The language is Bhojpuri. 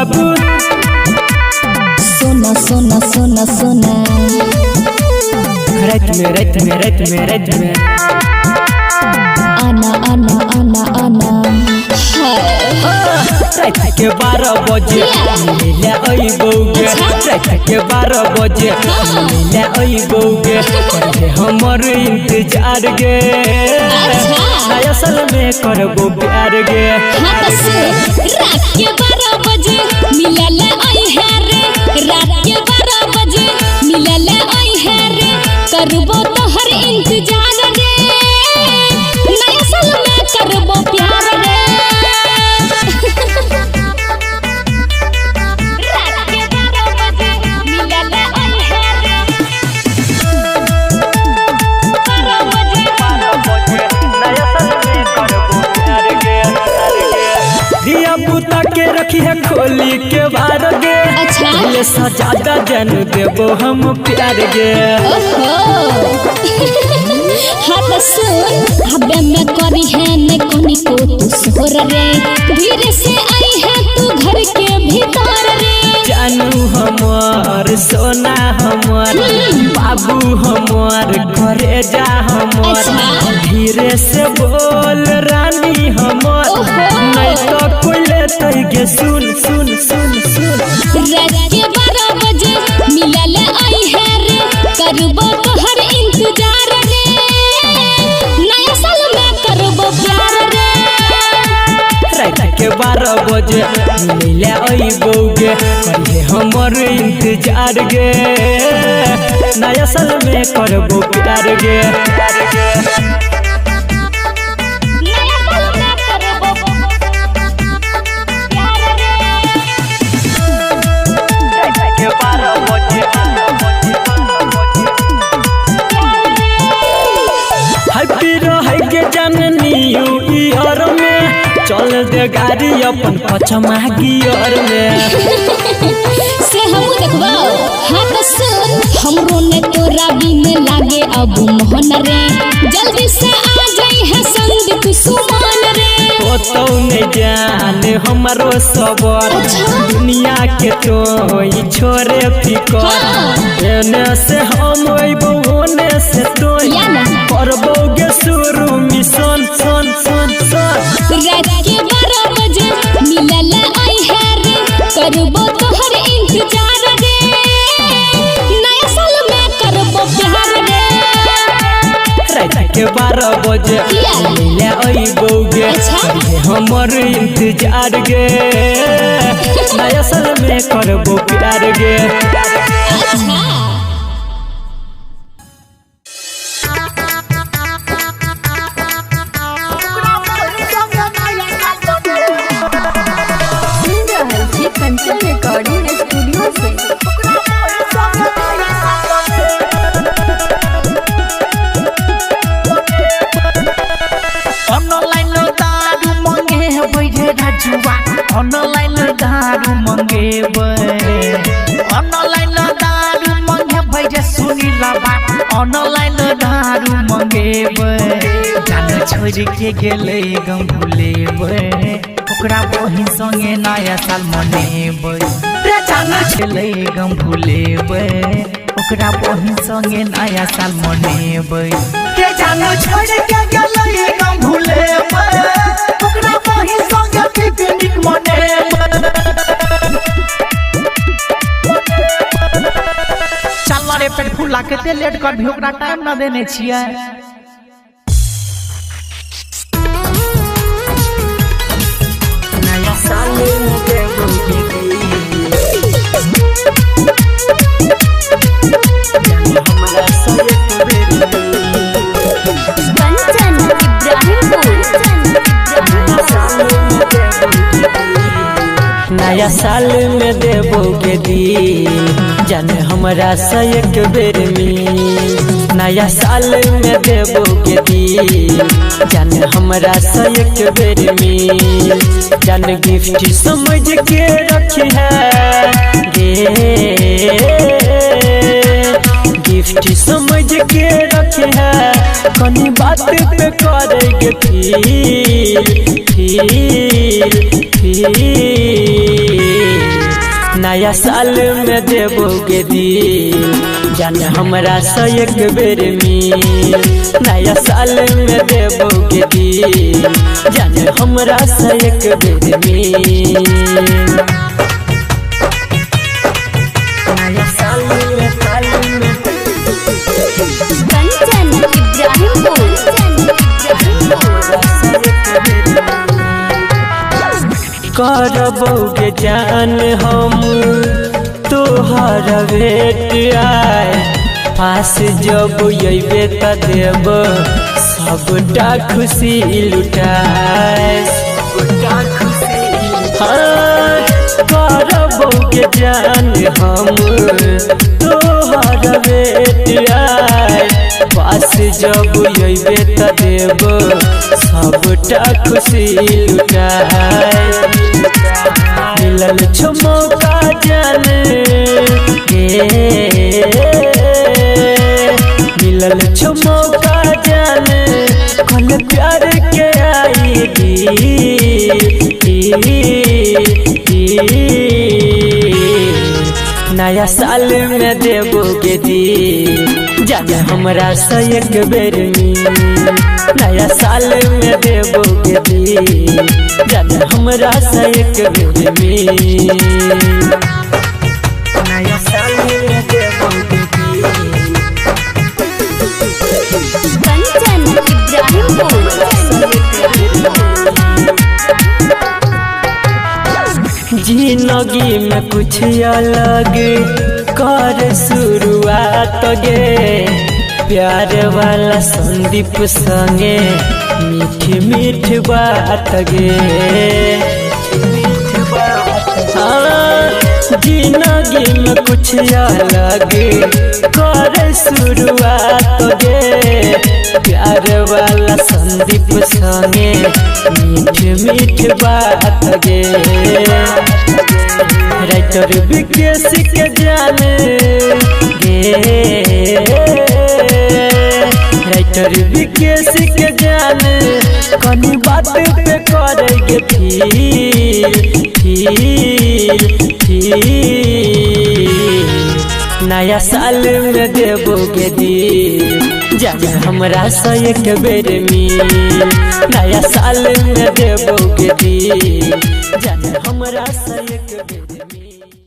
बाबू। सोना सोना सोना सोना रात में आना आना आना आना रात के 12 बजे मिले अइबोगे। रात के 12 बजे मिले अइबोगे। करे हमर इंतजार गे। नया साल में करबो प्यार गे। रात के 12 बजे मिले आई है रे। रात के 12 बजे मिले आई है रे। करबो तोहर इंतजार रे। नया साल में करबो प्यार रे। दिया पुता के रखी है खोली के बार गे। पहले सजादा जन देबो हम प्यार गे। हाँ तो सुन अबे मैं करी है ने कोनी को तू सोर रे। धीरे से आई है तू घर के भीतर रे। जानू हमार सोना हमार बाबू हमार घरे जा हमार। धीरे से बोल रानी हमार नहीं तो कोई लेते गे। सुन सुन सुन सुन रात के 12 बजे मिले आई है रे। करबो तोहर इंतजार रे। नया साल में करबो प्यार रे। रात के 12 बजे मिले अइबोगे। करे हमर इंतजार गे। नया साल में करबो प्यार गे। चल दे गाड़ी अपन पचमा गियर में से हम देखबो। हाँ तो सुन हमरो ने तोरा बिन लागे अब मोहन रे। जल्दी से आ जाई है संदीप सुमन रे। तो नहीं जाने हमारो सबर दुनिया के तो ई छोरे फिकर। एने से हम अइबो ओने से तो करबोगे शुरू मिशन सन सन सन। रात के 12 बजे मिले आई है रे। करबो तोहर इंतजार रे। नया साल में करबो प्यार रे। रात के 12 बजे मिले अइबोगे। हमर इंतजार गे। नया साल में करबो प्यार गे। कंचन रिकॉर्डिंग स्टूडियो से ऑनलाइन दारू मंगे बैठे राजुआ। ऑनलाइन दारू मंगे ऑनलाइन दारू मंगे बैठे सुनीला बा। ऑनलाइन दारू मंगे जान छोड़ के गेले गम भूले। ओकरा बहिन संगे नया साल मनेबै। रे जान गेले गम भूलेबै। ओकरा बहिन संगे नया साल मनेबै। के जान छोड़ के गेले गम भूलेबै। ओकरा बहिन संगे पिकनिक मनेबै। चल रे पेट फुला के लेट कर भी ओकरा टाइम ना देने छियै। कंचन नया साल में देबोगे दी जाने हमरा से एक बेर में। नया साल में देबोगे दी जाने हमरा से एक बेर में। जान गिफ्ट समझ के रखी है गे। गिफ्ट समझ के रखी है कनी बात पे करेंगे फील फील फील। नया साल में देबोगे दिल जाने हमरा से एक बेर मिल। नया साल में देबोगे दिल जाने हमरा से एक बेर मिल। नया साल में कंचन करबोगे जान हम तोहर भेट आए पास जब अइबे त देब सबटा खुशी लुटाए सबटा खुशी। हाँ करबोगे जान हम तोहर भेट आए पास जब अइबे त देब सबटा खुशी लुटाए। मिलल छो मौका जान मिलल छो मौका जान कल प्यार के आईडी। नया साल में देबोगे दिल जाने हमरा से एक बेर मिल। नया साल में देबोगे दिल जाने हमरा से एक बेर मिल। नया साल में देबोगे दिल कंचन जिंदगी में कुछ अलग कर शुरुआत गे प्यार वाला संदीप संगे मीठ मीठ बात गे। हाँ जिंदगी में कुछ अलग कर शुरुआत गे प्यार वाला संदीप संगे मीठ मीठ बात गे। राइटर विकेश के जाने गे राइटर विकेश के जाने कनी बात पे करेंगे फील। नया साल में देबोगे दिल जाने हमरा से एक बेर मिल। नया साल में देबोगे दिल जाने हमरा से एक बेर मिल।